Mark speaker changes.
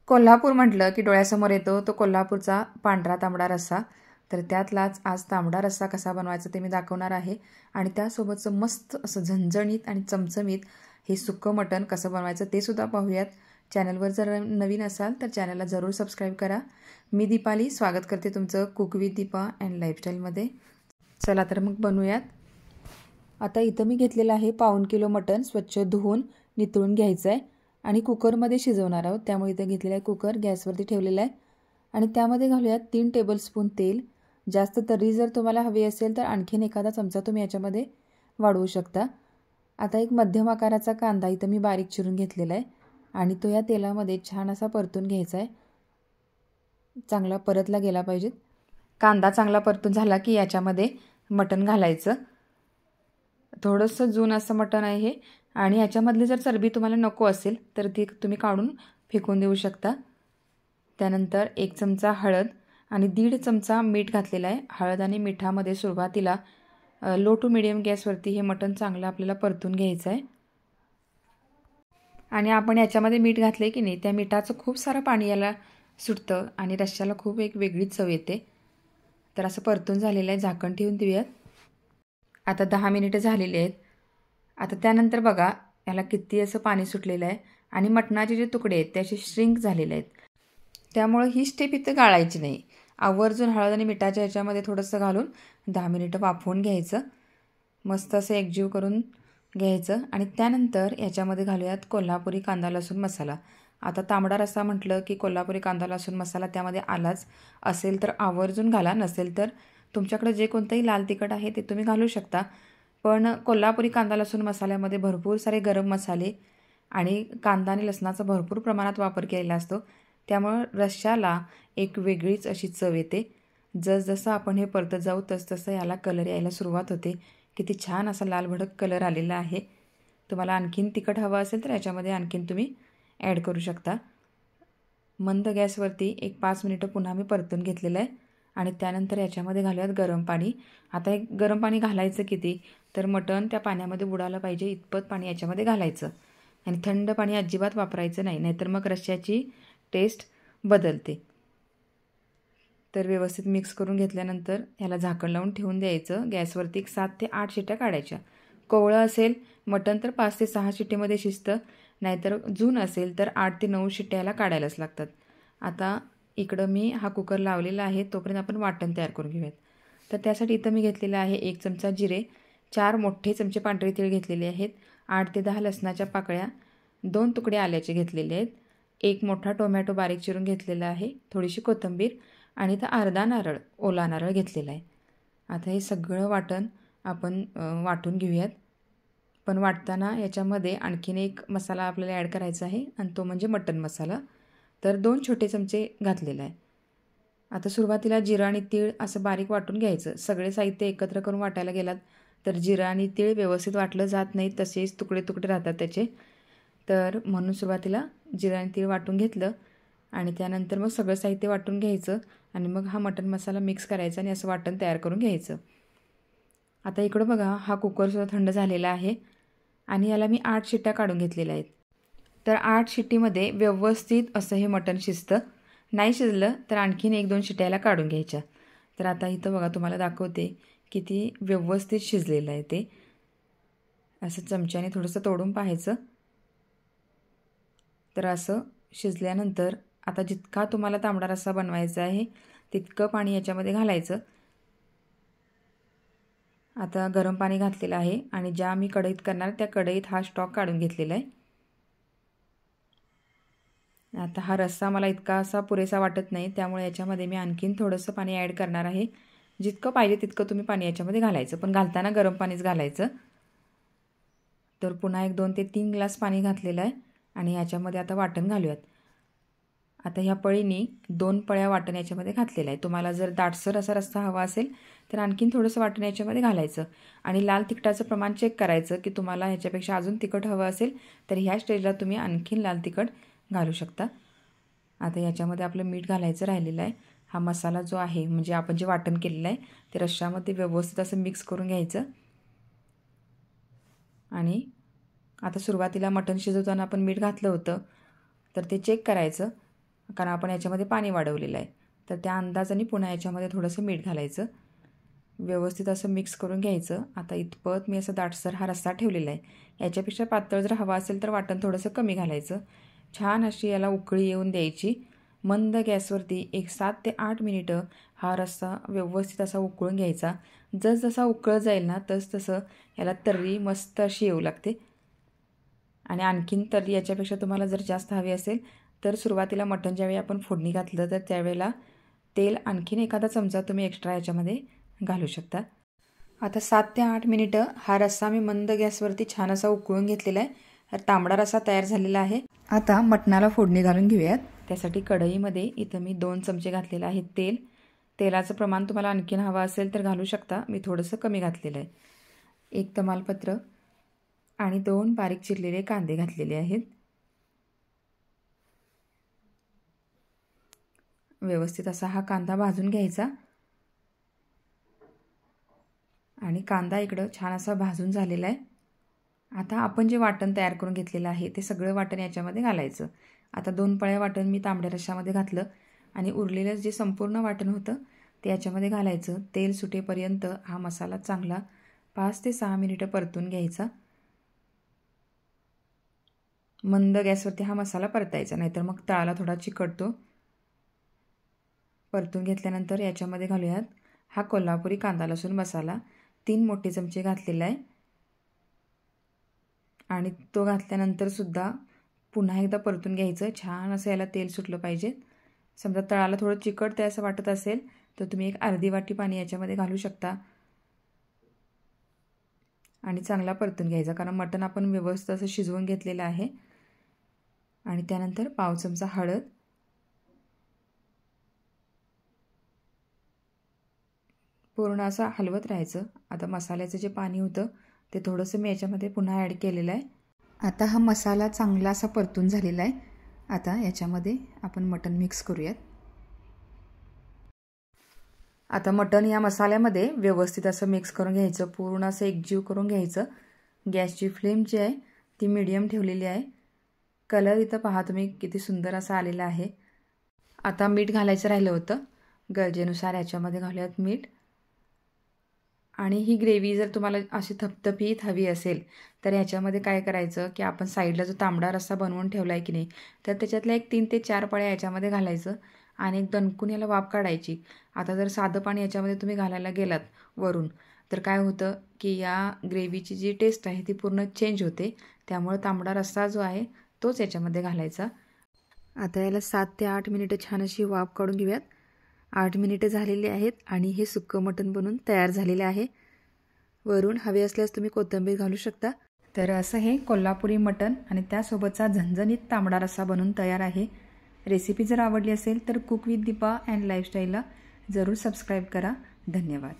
Speaker 1: कोल्हापूर म्हटलं की डोळ्यासमोर येतो तो कोल्हापूरचा पांढरा तांबडा रस्सा. तर त्यातलाच आज तांबडा रस्सा कसा बनवायचा ते मी दाखवणार आहे. आणि त्यासोबतचं मस्त असं झणझणीत आणि चमचमीत हे सुक्कं मटण कसं बनवायचं ते सुद्धा पाहूयात. चॅनलवर जर नवीन असाल तर चॅनलला जरूर सबस्क्राईब करा. मी दीपाली स्वागत करते तुमचं कुक विथ दीपा अँड लाईफस्टाईलमध्ये. चला तर मग बनवूयात. आता इथं मी घेतलेलं आहे 1/2 किलो मटण स्वच्छ धुवून नितळून घ्यायचं आहे आणि कुकरमध्ये शिजवणार आहोत. त्यामुळे इथं घेतलेलं आहे कुकर गॅसवरती ठेवलेला आहे आणि त्यामध्ये घालूयात 3 टेबलस्पून तेल. जास्त तर्री जर तुम्हाला हवी असेल तर आणखीन एखादा चमचा तुम्ही याच्यामध्ये वाढवू शकता. आता एक मध्यम आकाराचा कांदा इथं मी बारीक चिरून घेतलेला आहे आणि तो या तेलामध्ये छान असा परतून घ्यायचा आहे. चांगला परतला गेला पाहिजे. कांदा चांगला परतून झाला की याच्यामध्ये मटण घालायचं. थोडंसं जून असं मटण आहे हे आणि याच्यामधली जर चरबी तुम्हाला नको असेल तर ती तुम्ही काढून फेकून देऊ शकता. त्यानंतर 1 चमचा हळद आणि 1.5 चमचा मीठ घातलेला आहे. हळद आणि मिठामध्ये सुरुवातीला लो टू मिडियम गॅसवरती हे मटण चांगलं आपल्याला परतून घ्यायचं आहे. आणि आपण याच्यामध्ये मीठ घातले की नाही त्या मिठाचं खूप सारं पाणी याला सुटतं आणि रश्श्याला खूप एक वेगळीच चव येते. तर असं परतून झालेलं आहे. झाकण ठेवून देऊयात. आता 10 मिनिटं झालेली आहेत. आता त्यानंतर बघा याला किती असं पाणी सुटलेलं आहे आणि मटणाचे जे तुकडे आहेत त्याचे श्रिंक झालेले आहेत. त्यामुळे ही स्टेप इथं गाळायची नाही. आवर्जून हळद आणि मिठाच्या ह्याच्यामध्ये थोडंसं घालून 10 मिनिटं वाफवून घ्यायचं. मस्त असं एकजीव करून घ्यायचं आणि त्यानंतर याच्यामध्ये घालूयात कोल्हापुरी कांदा लसूण मसाला. आता तांबडा रस्सा म्हटलं की कोल्हापुरी कांदा लसूण मसाला त्यामध्ये आलाच. असेल तर आवर्जून घाला, नसेल तर तुमच्याकडे जे कोणतंही लाल तिखट आहे ते तुम्ही घालू शकता. पण कोल्हापुरी कांदा लसूण मसाल्यामध्ये भरपूर सारे गरम मसाले आणि कांदा आणि लसणाचा भरपूर प्रमाणात वापर केलेला असतो. त्यामुळं रश्श्याला एक वेगळीच अशी चव येते. जसजसं आपण हे परतत जाऊ तसतसं याला कलर यायला सुरुवात होते. किती छान असा लाल भडक कलर आलेला आहे. तुम्हाला आणखीन तिखट हवं असेल तर याच्यामध्ये आणखीन तुम्ही ॲड करू शकता. मंद गॅसवरती एक 5 मिनिटं पुन्हा मी परतून घेतलेलं आहे आणि त्यानंतर याच्यामध्ये घालूयात गरम पाणी. आता एक गरम पाणी घालायचं किती तर मटण त्या पाण्यामध्ये बुडालं पाहिजे इतपत पाणी याच्यामध्ये घालायचं आणि थंड पाणी अजिबात वापरायचं नाही, नाहीतर मग रश्श्याची टेस्ट बदलते. तर व्यवस्थित मिक्स करून घेतल्यानंतर ह्याला झाकण लावून ठेवून द्यायचं. गॅसवरती 7 ते 8 शिट्ट्या काढायच्या. कोवळं असेल मटण तर 5 ते 6 शिट्टीमध्ये शिजतं, नाहीतर जून असेल तर 8 ते 9 शिट्ट्या याला काढायलाच लागतात. आता इकडं मी हा कुकर लावलेला आहे, तोपर्यंत आपण वाटण तयार करून घेऊयात. तर त्यासाठी इथं मी घेतलेलं आहे 1 चमचा जिरे, 4 मोठे चमचे पांढरे तीळ घेतलेले आहेत, 8 ते 10 लसणाच्या पाकळ्या, 2 तुकडे आल्याचे घेतलेले आहेत, 1 मोठा टोमॅटो बारीक चिरून घेतलेला आहे, थोडीशी कोथिंबीर आणि इथं अर्धा नारळ, ओला नारळ घेतलेला आहे. आता हे सगळं वाटण आपण वाटून घेऊयात. पण वाटताना याच्यामध्ये आणखीन एक मसाला आपल्याला ॲड करायचा आहे आणि तो म्हणजे मटण मसाला. तर 2 छोटे चमचे घातलेला आहे. आता सुरुवातीला जिरं आणि तीळ असं बारीक वाटून घ्यायचं. सगळे साहित्य एकत्र करून वाटायला गेलात तर जिरं आणि तीळ व्यवस्थित वाटलं जात नाही, तसेच तुकडे तुकडे राहतात त्याचे. तर म्हणून सुरुवातीला जिरं आणि तीळ वाटून घेतलं आणि त्यानंतर मग सगळं साहित्य वाटून घ्यायचं आणि मग हा मटण मसाला मिक्स करायचा आणि असं वाटण तयार करून घ्यायचं. आता इकडं बघा हा कुकरसुद्धा थंड झालेला आहे आणि याला मी 8 शिट्ट्या काढून घेतलेल्या आहेत. तर 8 शिट्टीमध्ये व्यवस्थित असं हे मटण शिजतं. नाही शिजलं तर आणखीन 1-2 शिट्ट्या याला काढून घ्यायच्या. तर आता इथं बघा तुम्हाला दाखवते किती व्यवस्थित शिजलेलं आहे ते. असं चमच्याने थोडंसं तोडून पाहायचं. तर असं शिजल्यानंतर आता जितका तुम्हाला तांबडा रस्सा बनवायचा आहे तितकं पाणी याच्यामध्ये घालायचं. आता गरम पाणी घातलेलं आहे आणि ज्या मी कढईत करणार त्या कढईत हा स्टॉक काढून घेतलेला आहे. आता हा रस्सा मला इतका असा पुरेसा वाटत नाही, त्यामुळे याच्यामध्ये मी आणखीन थोडंसं पाणी ॲड करणार आहे. जितकं पाहिजे तितकं तुम्ही पाणी याच्यामध्ये घालायचं, पण घालताना गरम पाणीच घालायचं. तर पुन्हा एक 2 ते 3 ग्लास पाणी घातलेलं आहे आणि याच्यामध्ये आता वाटण घालूयात. आता ह्या पळीने 2 पळ्या वाटण याच्यामध्ये घातलेलं आहे. तुम्हाला जर दाटसर असा रस्सा हवा असेल तर आणखीन थोडंसं वाटण याच्यामध्ये घालायचं आणि लाल तिखटाचं प्रमाण चेक करायचं की तुम्हाला ह्याच्यापेक्षा अजून तिखट हवं असेल तर ह्या स्टेजला तुम्ही आणखीन लाल तिखट घालू शकता. आता याच्यामध्ये आपलं मीठ घालायचं राहिलेलं आहे. हा मसाला जो आहे म्हणजे आपण जे वाटण केलेलं आहे ते रश्श्यामध्ये व्यवस्थित असं मिक्स करून घ्यायचं. आणि आता सुरुवातीला मटण शिजवताना आपण मीठ घातलं होतं तर ते चेक करायचं. कारण आपण याच्यामध्ये पाणी वाढवलेलं आहे. तर त्या अंदाजाने पुन्हा याच्यामध्ये थोडंसं मीठ घालायचं, व्यवस्थित असं मिक्स करून घ्यायचं. आता इतपत मी असं दाटसर हा रस्सा ठेवलेला आहे. याच्यापेक्षा पातळ जर हवा असेल तर वाटण थोडंसं कमी घालायचं. छान अशी याला उकळी येऊन द्यायची. मंद गॅसवरती एक 7 ते 8 मिनिटं हा रस्सा व्यवस्थित असा उकळून घ्यायचा. जसजसा उकळत जाईल ना तसं याला तर्री मस्त अशी येऊ लागते. आणि आणखीन तर्री याच्यापेक्षा तुम्हाला जर जास्त हवी असेल तर सुरुवातीला मटण ज्यावेळी आपण फोडणी घातलं तर त्यावेळेला तेल आणखीन एखादा चमचा तुम्ही एक्स्ट्रा याच्यामध्ये घालू शकता. आता 7 ते 8 मिनिटं हा रस्सा मी मंद गॅसवरती छान असा उकळून घेतलेला आहे. तांबडा रस्सा तयार झालेला आहे. आता मटणाला फोडणी घालून घेऊयात. त्यासाठी कढईमध्ये इथं मी 2 चमचे घातलेलं आहे तेल. तेलाचं प्रमाण तुम्हाला आणखीन हवं असेल तर घालू शकता. मी थोडंसं कमी घातलेलं आहे. 1 तमालपत्र आणि 2 बारीक चिरलेले कांदे घातलेले आहेत. व्यवस्थित असा हा कांदा भाजून घ्यायचा. आणि कांदा इकडं छान असा भाजून झालेला आहे. आता आपण जे वाटण तयार करून घेतलेलं आहे ते सगळं वाटण याच्यामध्ये घालायचं. आता 2 पळ्या वाटण मी तांबड्या रश्श्यामध्ये घातलं आणि उरलेलं जे संपूर्ण वाटण होतं ते याच्यामध्ये घालायचं. तेल सुटेपर्यंत हा मसाला चांगला 5 ते 6 मिनिटं परतून घ्यायचा. मंद गॅसवरती हा मसाला परतायचा, नाहीतर मग तळाला थोडा चिकटतो. परतून घेतल्यानंतर याच्यामध्ये घालूयात हा कोल्हापुरी कांदा लसूण मसाला. 3 मोठे चमचे घातलेला आहे. आणि तो घातल्यानंतर सुद्धा पुन्हा एकदा परतून घ्यायचं. छान असं याला तेल सुटलं पाहिजे. समजा तळाला थोडं चिकटते असं वाटत असेल तर तुम्ही एक अर्धी वाटी पाणी याच्यामध्ये घालू शकता. आणि चांगला परतून घ्यायचा, कारण मटण आपण व्यवस्थित असं शिजवून घेतलेलं आहे. आणि त्यानंतर पाव चमचा हळद, पूर्ण असं हलवत राहायचं. आता मसाल्याचं जे पाणी होतं ते थोडंसं मी याच्यामध्ये पुन्हा ॲड केलेलं आहे. आता हा मसाला चांगला असा परतून झालेला आहे. आता याच्यामध्ये आपण मटण मिक्स करूयात. आता मटण या मसाल्यामध्ये व्यवस्थित असं मिक्स करून घ्यायचं, पूर्ण असं एकजीव करून घ्यायचं. गॅसची फ्लेम जी आहे ती मीडियम ठेवलेली आहे. कलर इथं पहा तुम्ही किती सुंदर असा आलेला आहे. आता मीठ घालायचं राहिलं होतं. गरजेनुसार याच्यामध्ये घालूयात मीठ. आणि ही ग्रेव्ही जर तुम्हाला अशी थपथपीत हवी असेल तर ह्याच्यामध्ये काय करायचं की आपण साईडला जो तांबडा रस्सा बनवून ठेवला आहे की नाही, तर त्याच्यातल्या एक 3 ते 4 पळ्या याच्यामध्ये घालायचं आणि एक दणकून याला वाफ काढायची. आता जर साधं पाणी याच्यामध्ये तुम्ही घालायला गेलात वरून तर काय होतं की या ग्रेव्हीची जी टेस्ट आहे ती पूर्ण चेंज होते. त्यामुळे तांबडा रस्सा जो आहे तोच याच्यामध्ये घालायचा. आता याला 7 ते 8 मिनिटं छान अशी वाफ काढून घेऊयात. 8 मिनिटं झालेली आहेत आणि हे सुक्कं मटण बनून तयार झालेले आहे. वरून हवे असल्यास तुम्ही कोथिंबीर घालू शकता. तर असं हे कोल्हापुरी मटण आणि त्यासोबतचा झणझणीत तांबडा रस्सा बनून तयार आहे. रेसिपी जर आवडली असेल तर कुक विथ दीपा अँड लाईफस्टाईलला जरूर सबस्क्राईब करा. धन्यवाद.